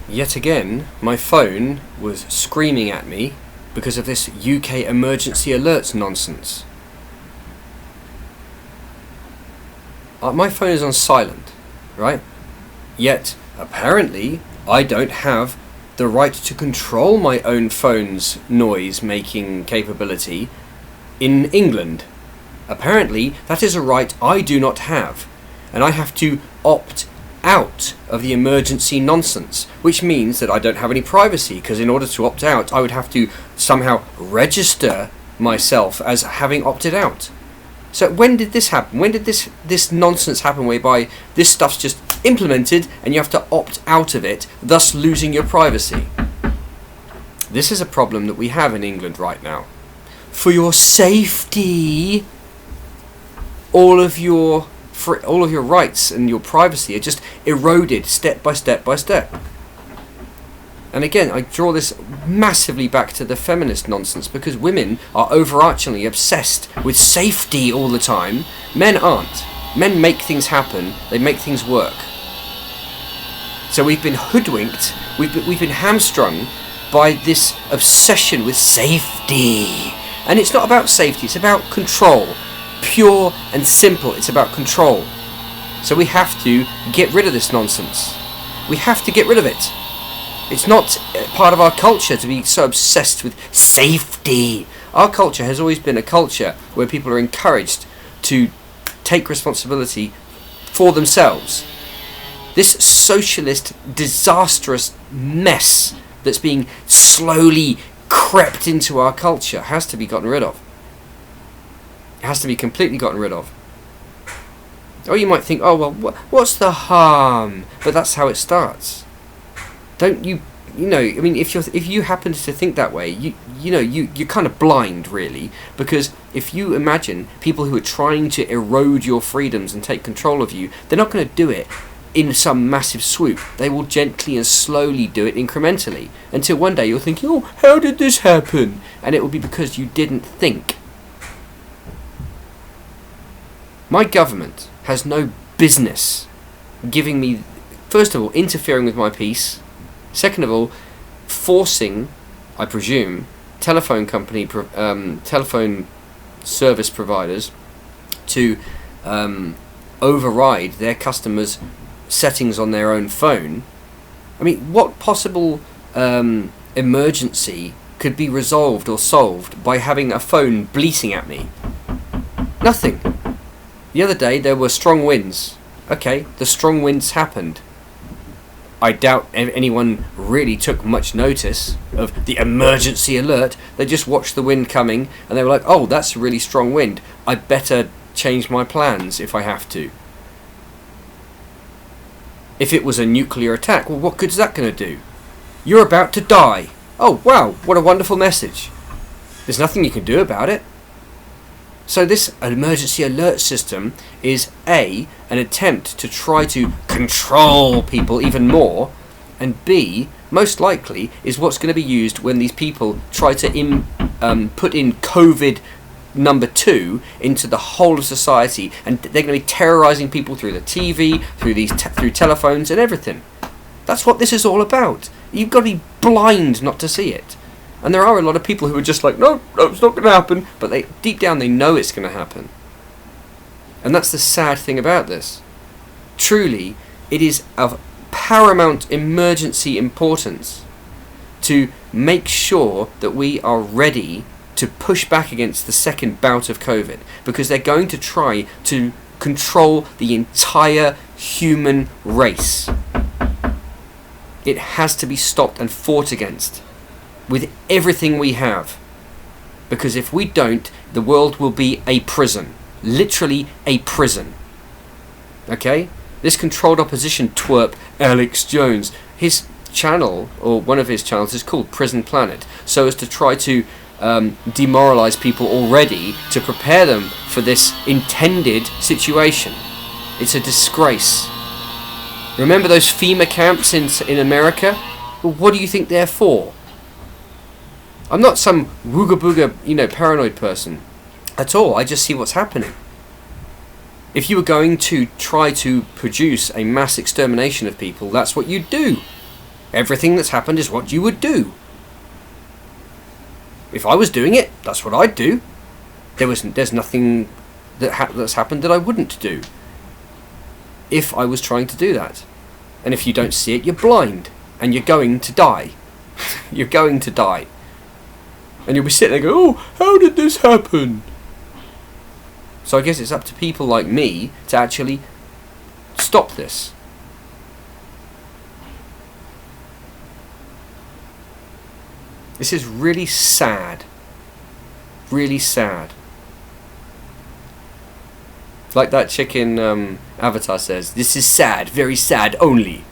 Yet again, my phone was screaming at me because of this UK emergency alerts nonsense. My phone is on silent, right? Yet, apparently, I don't have the right to control my own phone's noise-making capability in England. Apparently, that is a right I do not have, and I have to opt out of the emergency nonsense, which means that I don't have any privacy, because in order to opt out, I would have to somehow register myself as having opted out. So when did this happen? When did this nonsense happen whereby this stuff's just implemented and you have to opt out of it, thus losing your privacy? This is a problem that we have in England right now. For your safety, all of your rights and your privacy are just eroded step by step by step. And again, I draw this massively back to the feminist nonsense, because women are overarchingly obsessed with safety all the time. Men aren't. Men make things happen. They make things work. So we've been hoodwinked. We've been hamstrung by this obsession with safety. And it's not about safety. It's about control. Pure and simple. It's about control. So we have to get rid of this nonsense. We have to get rid of it. It's not part of our culture to be so obsessed with safety. Our culture has always been a culture where people are encouraged to take responsibility for themselves. This socialist, disastrous mess that's being slowly crept into our culture has to be gotten rid of. It has to be completely gotten rid of. Or you might think, oh well, what's the harm? But that's how it starts. Don't you know? I mean, if you happen to think that way, you're kind of blind, really. Because if you imagine people who are trying to erode your freedoms and take control of you, they're not going to do it in some massive swoop. They will gently and slowly do it incrementally until one day you're thinking, oh, how did this happen? And it will be because you didn't think. My government has no business giving me, first of all, interfering with my peace. Second of all, forcing, I presume, telephone service providers to override their customers' settings on their own phone. I mean, what possible emergency could be resolved or solved by having a phone bleating at me? Nothing. The other day there were strong winds. Okay, the strong winds happened. I doubt anyone really took much notice of the emergency alert. They just watched the wind coming and they were like, oh, that's a really strong wind. I better change my plans if I have to. If it was a nuclear attack, well, what good is that going to do? You're about to die. Oh, wow, what a wonderful message. There's nothing you can do about it. So this emergency alert system is A, an attempt to try to control people even more, and B, most likely, is what's going to be used when these people try to put in COVID number 2 into the whole of society, and they're going to be terrorising people through the TV, through telephones and everything. That's what this is all about. You've got to be blind not to see it. And there are a lot of people who are just like, no, it's not going to happen. But deep down they know it's going to happen. And that's the sad thing about this. Truly, it is of paramount emergency importance to make sure that we are ready to push back against the second bout of COVID. Because they're going to try to control the entire human race. It has to be stopped and fought against. With everything we have. Because if we don't, the world will be a prison. Literally a prison. Okay? This controlled opposition twerp, Alex Jones, his channel, or one of his channels, is called Prison Planet, so as to try to demoralise people already to prepare them for this intended situation. It's a disgrace. Remember those FEMA camps in America? Well, what do you think they're for? I'm not some wooga booga, paranoid person at all. I just see what's happening. If you were going to try to produce a mass extermination of people, that's what you'd do. Everything that's happened is what you would do. If I was doing it, that's what I'd do. There's nothing that's happened that I wouldn't do if I was trying to do that. And if you don't see it, you're blind, and you're going to die. You're going to die. And you'll be sitting there going, oh, how did this happen? So I guess it's up to people like me to actually stop this. This is really sad. Really sad. Like that chick in Avatar says, this is sad, very sad only.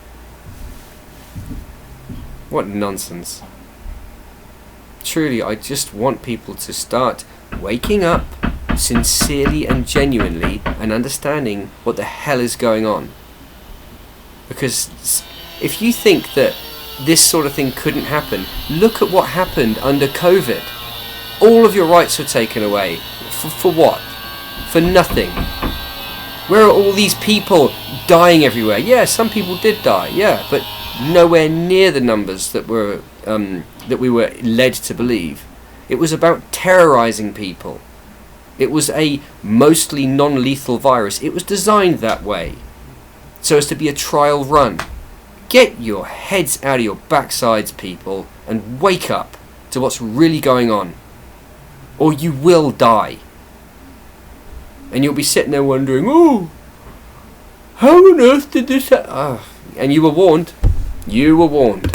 What nonsense. Truly, I just want people to start waking up sincerely and genuinely and understanding what the hell is going on. Because if you think that this sort of thing couldn't happen, look at what happened under COVID. All of your rights were taken away. For what? For nothing. Where are all these people dying everywhere? Yeah, some people did die, yeah, but nowhere near the numbers that we were led to believe. It was about terrorizing people. It was a mostly non-lethal virus. It was designed that way, so as to be a trial run. Get your heads out of your backsides, people, and wake up to what's really going on, or you will die. And you'll be sitting there wondering, oh, how on earth did this happen? And you were warned. You were warned.